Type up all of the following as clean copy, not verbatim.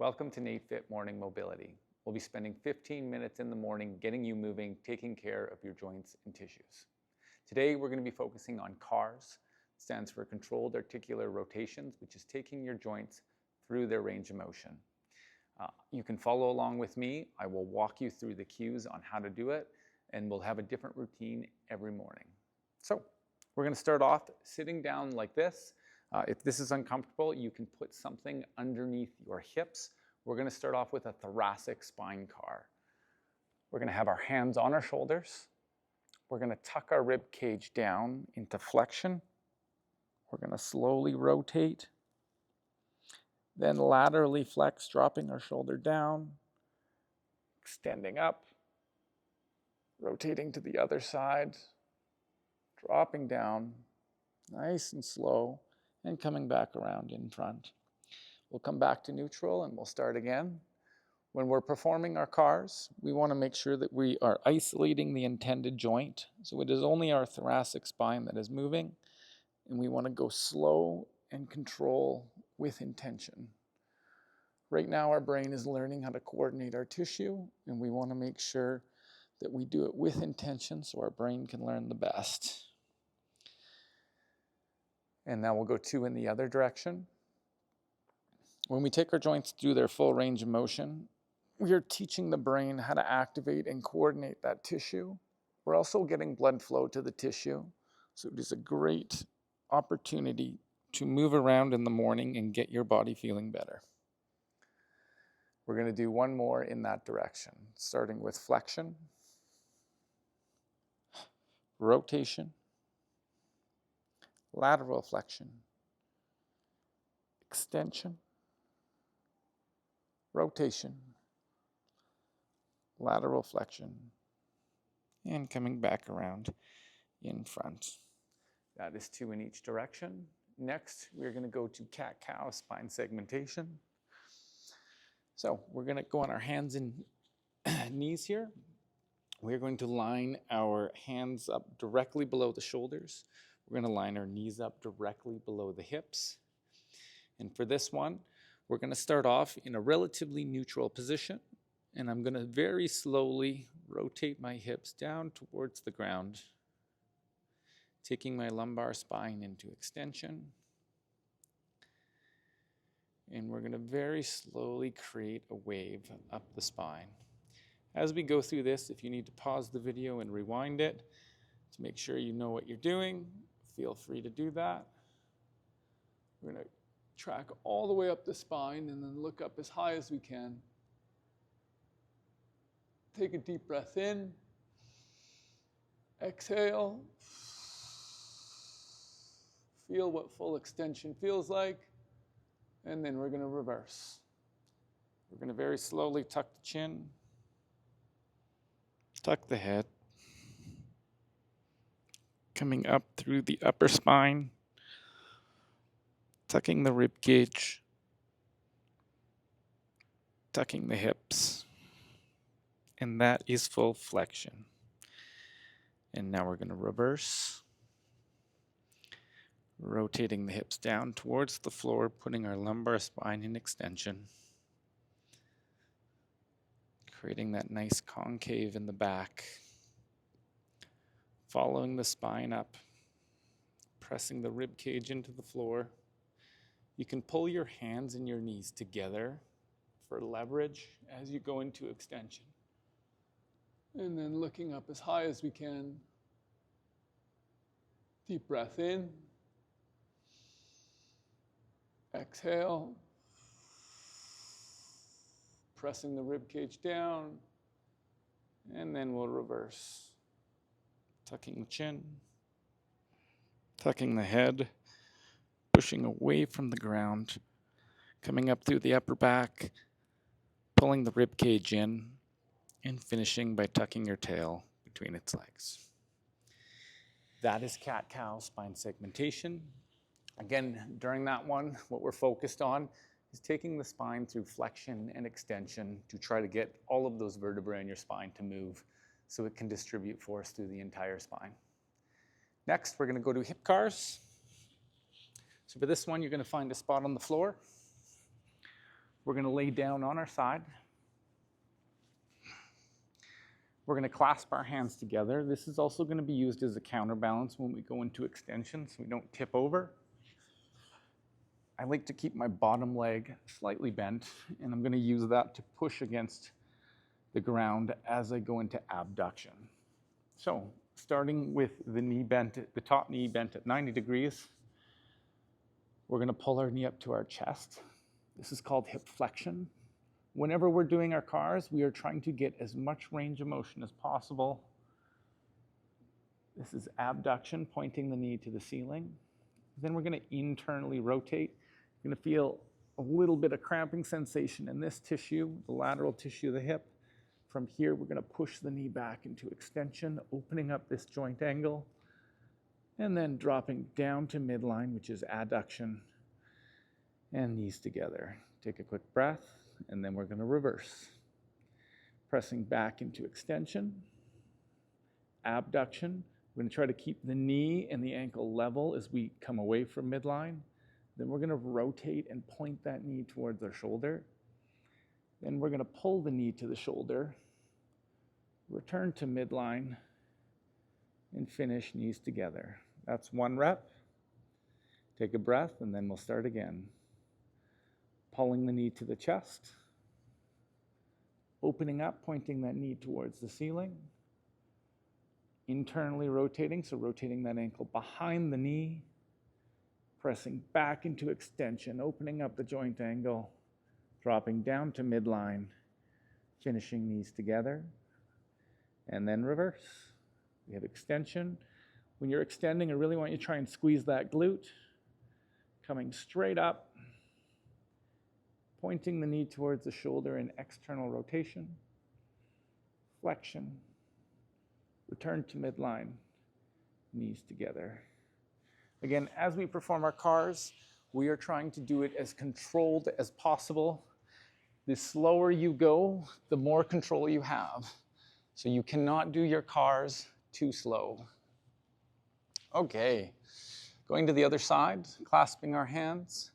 Welcome to NATEFIT Morning Mobility. We'll be spending 15 minutes in the morning getting you moving, taking care of your joints and tissues. Today we're going to be focusing on CARs. It stands for Controlled Articular Rotations, which is taking your joints through their range of motion. You can follow along with me. I will walk you through the cues on how to do it, and we'll have a different routine every morning. So we're going to start off sitting down like this. If this is uncomfortable, you can put something underneath your hips. We're going to start off with a thoracic spine CAR. We're going to have our hands on our shoulders. We're going to tuck our rib cage down into flexion. We're going to slowly rotate. Then laterally flex, dropping our shoulder down, extending up, rotating to the other side, dropping down, nice and slow, and coming back around in front. We'll come back to neutral and we'll start again. When we're performing our CARs, we want to make sure that we are isolating the intended joint. So it is only our thoracic spine that is moving, and we want to go slow and control with intention. Right now our brain is learning how to coordinate our tissue, and we want to make sure that we do it with intention so our brain can learn the best. And now we'll go two in the other direction. When we take our joints through their full range of motion, we are teaching the brain how to activate and coordinate that tissue. We're also getting blood flow to the tissue. So it is a great opportunity to move around in the morning and get your body feeling better. We're going to do one more in that direction, starting with flexion, rotation, lateral flexion, extension, rotation, lateral flexion, and coming back around in front. That is two in each direction. Next, we're going to go to cat-cow spine segmentation. So we're going to go on our hands and knees here. We're going to line our hands up directly below the shoulders. We're going to line our knees up directly below the hips. And for this one, we're going to start off in a relatively neutral position. And I'm going to very slowly rotate my hips down towards the ground, taking my lumbar spine into extension. And we're going to very slowly create a wave up the spine. As we go through this, if you need to pause the video and rewind it to make sure you know what you're doing, feel free to do that. We're going to track all the way up the spine and then look up as high as we can. Take a deep breath in. Exhale. Feel what full extension feels like. And then we're going to reverse. We're going to very slowly tuck the chin, tuck the head, coming up through the upper spine, tucking the rib cage, tucking the hips, and that is full flexion. And now we're going to reverse, rotating the hips down towards the floor, putting our lumbar spine in extension, creating that nice concave in the back, following the spine up, pressing the rib cage into the floor. You can pull your hands and your knees together for leverage as you go into extension. And then looking up as high as we can. Deep breath in. Exhale. Pressing the rib cage down. And then we'll reverse. Tucking the chin. Tucking the head. Pushing away from the ground. Coming up through the upper back. Pulling the rib cage in. And finishing by tucking your tail between its legs. That is cat-cow spine segmentation. Again, during that one, what we're focused on is taking the spine through flexion and extension to try to get all of those vertebrae in your spine to move so it can distribute force through the entire spine. Next, we're going to go to hip CARs. So for this one, you're going to find a spot on the floor. We're going to lay down on our side. We're going to clasp our hands together. This is also going to be used as a counterbalance when we go into extension so we don't tip over. I like to keep my bottom leg slightly bent, and I'm going to use that to push against the ground as I go into abduction. So, starting with the knee bent, the top knee bent at 90 degrees, we're going to pull our knee up to our chest. This is called hip flexion. Whenever we're doing our CARs, we are trying to get as much range of motion as possible. This is abduction, pointing the knee to the ceiling. Then we're going to internally rotate. You're going to feel a little bit of cramping sensation in this tissue, the lateral tissue of the hip. From here, we're going to push the knee back into extension, opening up this joint angle, and then dropping down to midline, which is adduction, and knees together. Take a quick breath, and then we're going to reverse. Pressing back into extension, abduction. We're going to try to keep the knee and the ankle level as we come away from midline. Then we're going to rotate and point that knee towards our shoulder. Then we're going to pull the knee to the shoulder, return to midline, and finish knees together. That's 1 rep. Take a breath, and then we'll start again. Pulling the knee to the chest, opening up, pointing that knee towards the ceiling, internally rotating, so rotating that ankle behind the knee, pressing back into extension, opening up the joint angle, dropping down to midline, finishing knees together, and then reverse. We have extension. When you're extending, I really want you to try and squeeze that glute, coming straight up, pointing the knee towards the shoulder in external rotation, flexion, return to midline, knees together. Again, as we perform our CARs, we are trying to do it as controlled as possible. The slower you go, the more control you have. So you cannot do your CARs too slow. Okay, going to the other side, clasping our hands,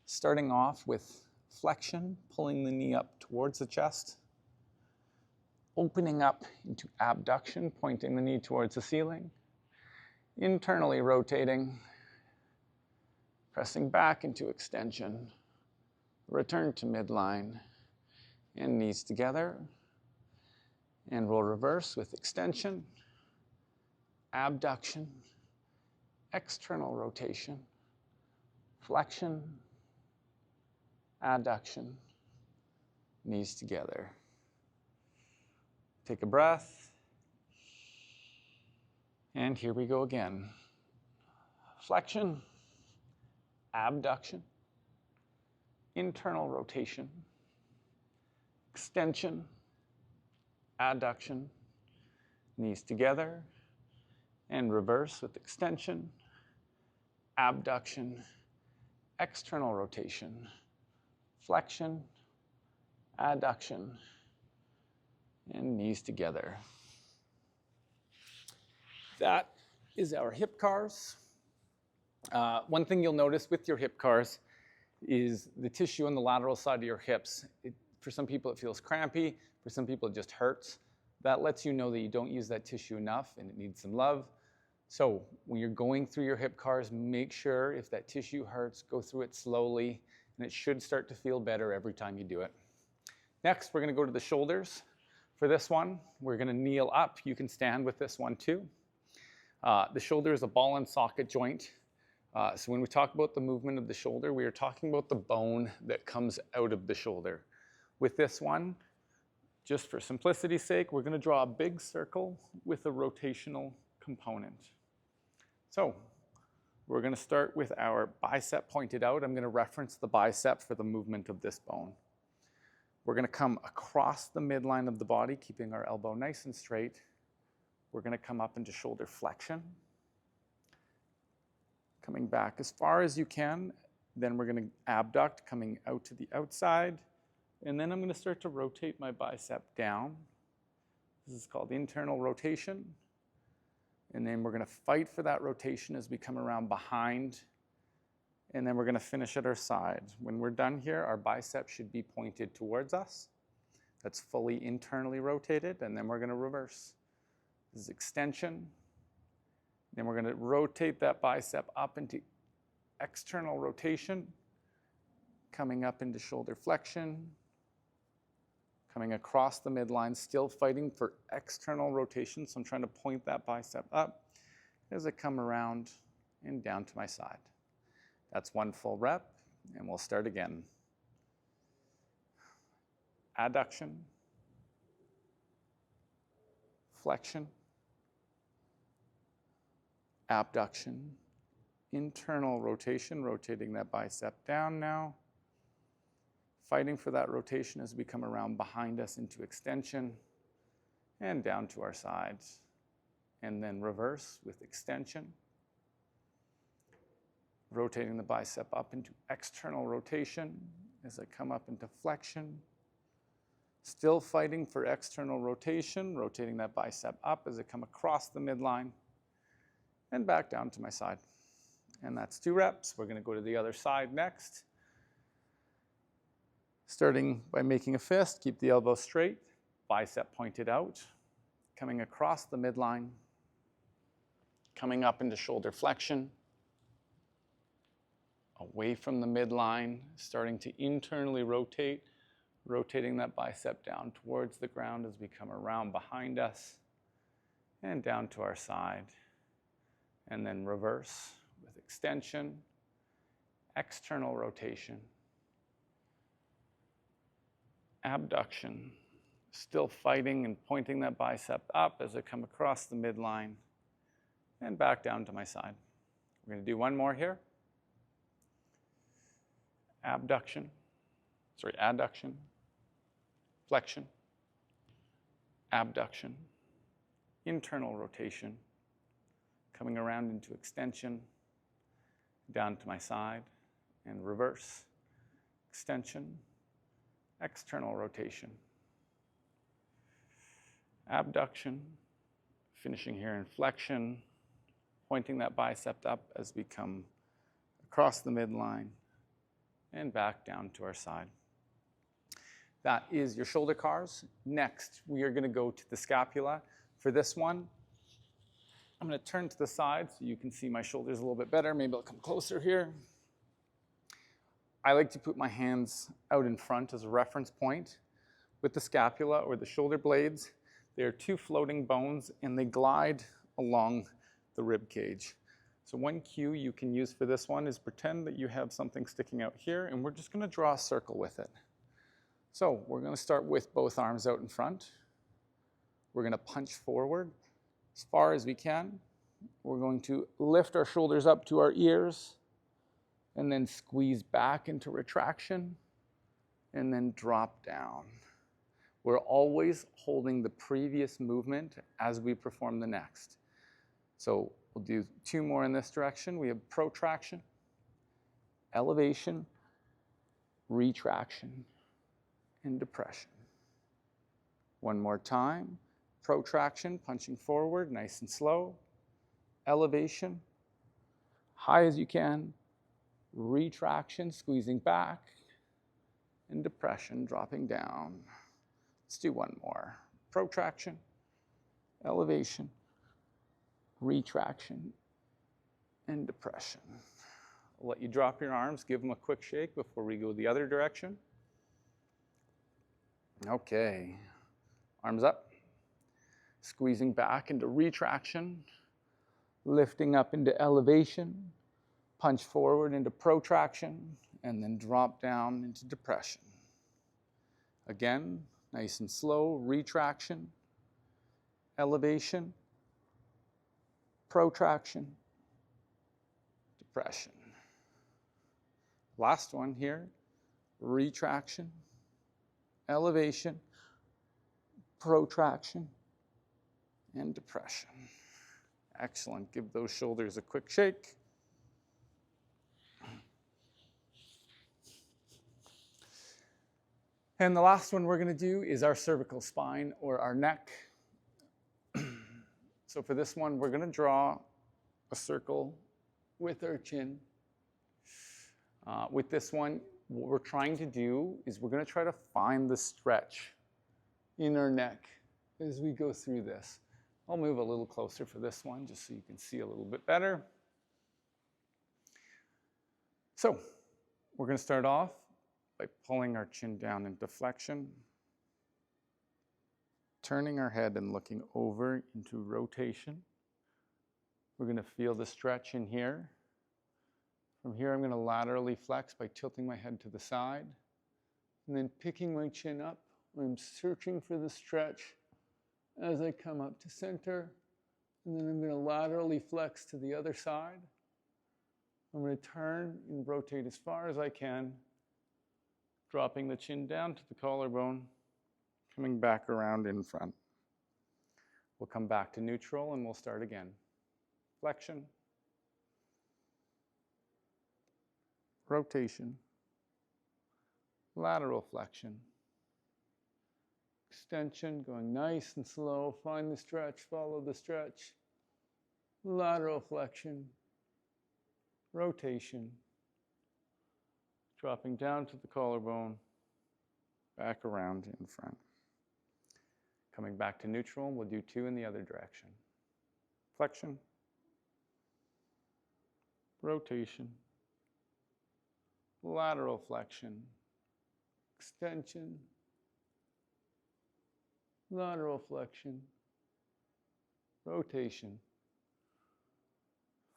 starting off with flexion, pulling the knee up towards the chest, opening up into abduction, pointing the knee towards the ceiling, internally rotating, pressing back into extension, return to midline, and knees together. And we'll reverse with extension, abduction, external rotation, flexion, adduction, knees together. Take a breath. And here we go again. Flexion, abduction, internal rotation, extension, adduction, knees together, and reverse with extension, abduction, external rotation, flexion, adduction, and knees together. That is our hip CARs. One thing you'll notice with your hip CARs is the tissue on the lateral side of your hips. For some people it feels crampy, for some people it just hurts. That lets you know that you don't use that tissue enough and it needs some love. So when you're going through your hip CARs, make sure if that tissue hurts, go through it slowly, and it should start to feel better every time you do it. Next, we're going to go to the shoulders. For this one, we're going to kneel up. You can stand with this one too. The shoulder is a ball and socket joint. So when we talk about the movement of the shoulder, we are talking about the bone that comes out of the shoulder. With this one, just for simplicity's sake, we're going to draw a big circle with a rotational component. So we're going to start with our bicep pointed out. I'm going to reference the bicep for the movement of this bone. We're going to come across the midline of the body, keeping our elbow nice and straight. We're going to come up into shoulder flexion. Coming back as far as you can. Then we're going to abduct, coming out to the outside. And then I'm going to start to rotate my bicep down. This is called internal rotation. And then we're going to fight for that rotation as we come around behind And then we're going to finish at our side. When we're done here, our bicep should be pointed towards us. That's fully internally rotated, and then we're going to reverse. This is extension. Then we're going to rotate that bicep up into external rotation, coming up into shoulder flexion, coming across the midline, still fighting for external rotation. So I'm trying to point that bicep up as I come around and down to my side. That's one full rep, and we'll start again. Adduction, flexion, abduction, internal rotation, rotating that bicep down now, fighting for that rotation as we come around behind us into extension and down to our sides, and then reverse with extension, rotating the bicep up into external rotation as I come up into flexion, still fighting for external rotation, rotating that bicep up as I come across the midline and back down to my side. And that's 2 reps. We're going to go to the other side next. Starting by making a fist, keep the elbow straight, bicep pointed out, coming across the midline, coming up into shoulder flexion, away from the midline, starting to internally rotate, rotating that bicep down towards the ground as we come around behind us and down to our side. And then reverse with extension, external rotation, abduction, still fighting and pointing that bicep up as I come across the midline and back down to my side. We're going to do one more here. Adduction, flexion, abduction, internal rotation, coming around into extension, down to my side, and reverse, extension, external rotation, abduction, finishing here in flexion, pointing that bicep up as we come across the midline and back down to our side. That is your shoulder CARs. Next, we are going to go to the scapula. For this one, I'm going to turn to the side so you can see my shoulders a little bit better. Maybe I'll come closer here. I like to put my hands out in front as a reference point. With the scapula or the shoulder blades, they are 2 floating bones and they glide along the rib cage. So one cue you can use for this one is pretend that you have something sticking out here, and we're just going to draw a circle with it. So we're going to start with both arms out in front. We're going to punch forward as far as we can. We're going to lift our shoulders up to our ears and then squeeze back into retraction and then drop down. We're always holding the previous movement as we perform the next. So we'll do 2 more in this direction. We have protraction, elevation, retraction, and depression. One more time. Protraction, punching forward, nice and slow. Elevation, high as you can. Retraction, squeezing back. And depression, dropping down. Let's do one more. Protraction, elevation, retraction, and depression. I'll let you drop your arms, give them a quick shake before we go the other direction. Okay, arms up, squeezing back into retraction, lifting up into elevation, punch forward into protraction, and then drop down into depression. Again, nice and slow, retraction, elevation, protraction, depression. Last one here, retraction, elevation, protraction, and depression. Excellent. Give those shoulders a quick shake. And the last one we're going to do is our cervical spine or our neck. So for this one, we're going to draw a circle with our chin. With this one, what we're trying to do is we're going to try to find the stretch in our neck as we go through this. I'll move a little closer for this one just so you can see a little bit better. So we're going to start off by pulling our chin down into flexion, turning our head and looking over into rotation. We're going to feel the stretch in here. From here, I'm going to laterally flex by tilting my head to the side, and then picking my chin up. I'm searching for the stretch as I come up to center, and then I'm going to laterally flex to the other side. I'm going to turn and rotate as far as I can, dropping the chin down to the collarbone, coming back around in front. We'll come back to neutral and we'll start again. Flexion, rotation, lateral flexion, extension, going nice and slow, find the stretch, follow the stretch, lateral flexion, rotation, dropping down to the collarbone, back around in front. Coming back to neutral, we'll do 2 in the other direction. Flexion, rotation, lateral flexion, extension, lateral flexion, rotation,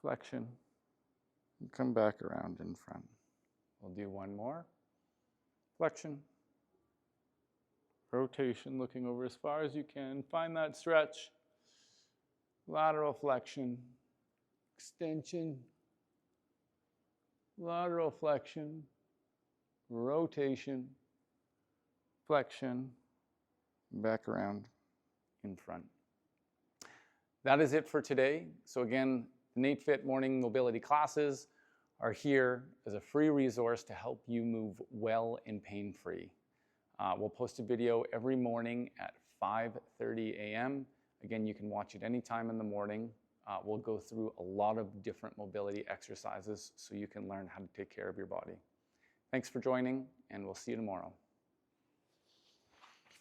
flexion, and come back around in front. We'll do 1 more. Flexion, rotation, looking over as far as you can. Find that stretch. Lateral flexion, extension, lateral flexion, rotation, flexion, back around in front. That is it for today. So again, the NATEFIT morning mobility classes are here as a free resource to help you move well and pain-free. We'll post a video every morning at 5:30 a.m. Again, you can watch it anytime in the morning. We'll go through a lot of different mobility exercises so you can learn how to take care of your body. Thanks for joining, and we'll see you tomorrow.